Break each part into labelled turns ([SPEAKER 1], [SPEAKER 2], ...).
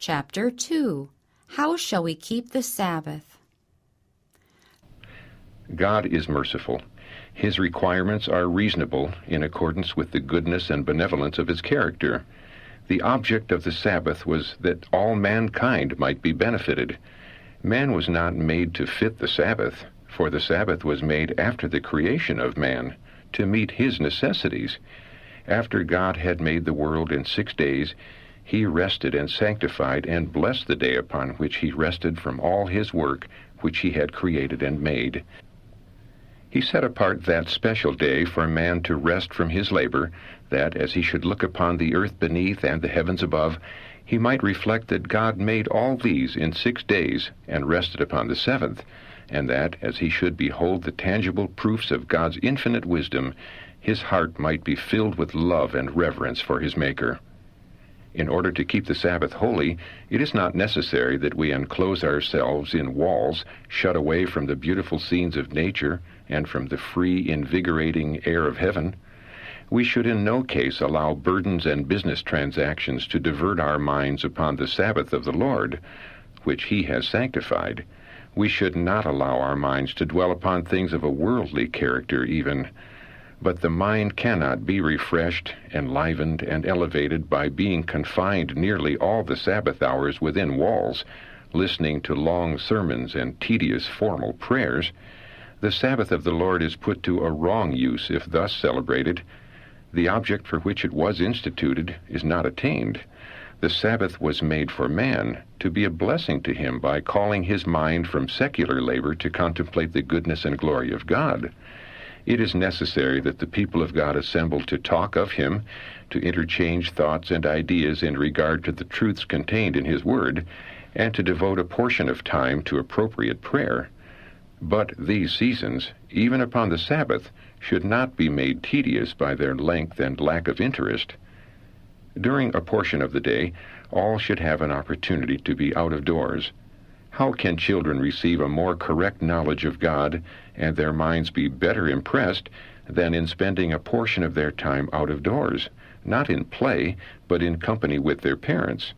[SPEAKER 1] Chapter 2. How shall we keep the Sabbath?
[SPEAKER 2] God is merciful. His requirements are reasonable in accordance with the goodness and benevolence of his character. The object of the Sabbath was that all mankind might be benefited. Man was not made to fit the Sabbath, for the Sabbath was made after the creation of man, to meet his necessities. After God had made the world in 6 days, he rested and sanctified and blessed the day upon which he rested from all his work which he had created and made. He set apart that special day for man to rest from his labor, that, as he should look upon the earth beneath and the heavens above, he might reflect that God made all these in 6 days and rested upon the seventh, and that, as he should behold the tangible proofs of God's infinite wisdom, his heart might be filled with love and reverence for his Maker. In order to keep the Sabbath holy, it is not necessary that we enclose ourselves in walls, shut away from the beautiful scenes of nature and from the free, invigorating air of heaven. We should in no case allow burdens and business transactions to divert our minds upon the Sabbath of the Lord, which he has sanctified. We should not allow our minds to dwell upon things of a worldly character even. But the mind cannot be refreshed, enlivened, and elevated by being confined nearly all the Sabbath hours within walls, listening to long sermons and tedious formal prayers. The Sabbath of the Lord is put to a wrong use if thus celebrated. The object for which it was instituted is not attained. The Sabbath was made for man, to be a blessing to him by calling his mind from secular labor to contemplate the goodness and glory of God. It is necessary that the people of God assemble to talk of him, to interchange thoughts and ideas in regard to the truths contained in his word, and to devote a portion of time to appropriate prayer. But these seasons, even upon the Sabbath, should not be made tedious by their length and lack of interest. During a portion of the day, all should have an opportunity to be out of doors. How can children receive a more correct knowledge of God and their minds be better impressed than in spending a portion of their time out of doors, not in play, but in company with their parents?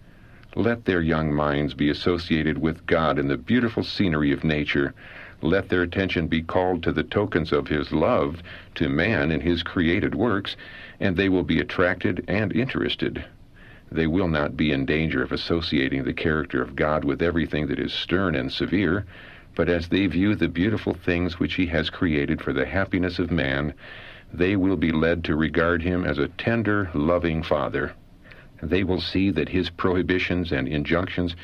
[SPEAKER 2] Let their young minds be associated with God in the beautiful scenery of nature. Let their attention be called to the tokens of his love to man in his created works, and they will be attracted and interested. They will not be in danger of associating the character of God with everything that is stern and severe, but as they view the beautiful things which he has created for the happiness of man, they will be led to regard him as a tender, loving Father. They will see that his prohibitions and injunctions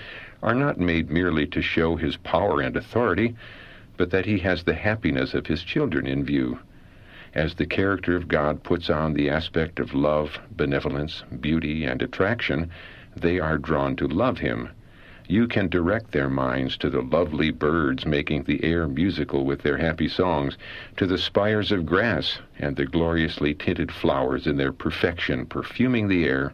[SPEAKER 2] are not made merely to show his power and authority, but that he has the happiness of his children in view. As the character of God puts on the aspect of love, benevolence, beauty, and attraction, they are drawn to love him. You can direct their minds to the lovely birds making the air musical with their happy songs, to the spires of grass and the gloriously tinted flowers in their perfection perfuming the air.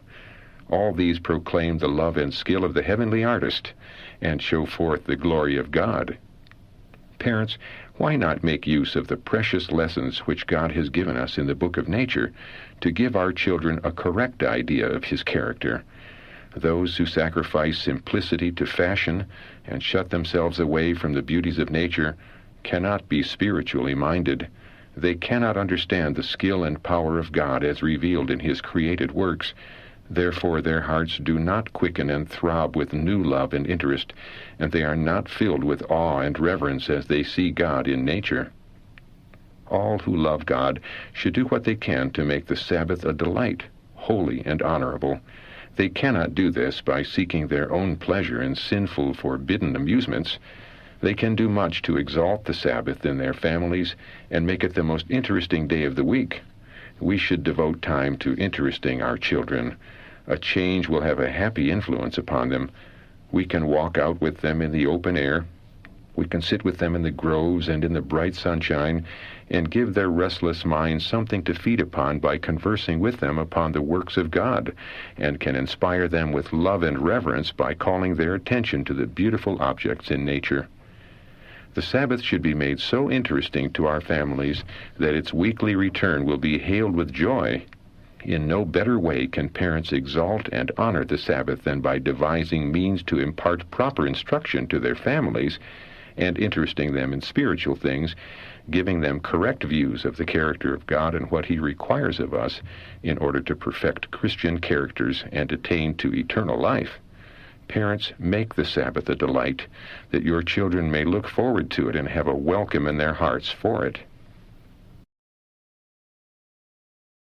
[SPEAKER 2] All these proclaim the love and skill of the heavenly artist and show forth the glory of God. Parents, why not make use of the precious lessons which God has given us in the book of nature to give our children a correct idea of his character? Those who sacrifice simplicity to fashion and shut themselves away from the beauties of nature cannot be spiritually minded. They cannot understand the skill and power of God as revealed in his created works. Therefore their hearts do not quicken and throb with new love and interest, and they are not filled with awe and reverence as they see God in nature. All who love God should do what they can to make the Sabbath a delight, holy and honorable. They cannot do this by seeking their own pleasure in sinful, forbidden amusements. They can do much to exalt the Sabbath in their families and make it the most interesting day of the week. We should devote time to interesting our children. A change will have a happy influence upon them. We can walk out with them in the open air. We can sit with them in the groves and in the bright sunshine and give their restless minds something to feed upon by conversing with them upon the works of God, and can inspire them with love and reverence by calling their attention to the beautiful objects in nature. The Sabbath should be made so interesting to our families that its weekly return will be hailed with joy. In no better way can parents exalt and honor the Sabbath than by devising means to impart proper instruction to their families and interesting them in spiritual things, giving them correct views of the character of God and what He requires of us in order to perfect Christian characters and attain to eternal life. Parents, make the Sabbath a delight, that your children may look forward to it and have a welcome in their hearts for it.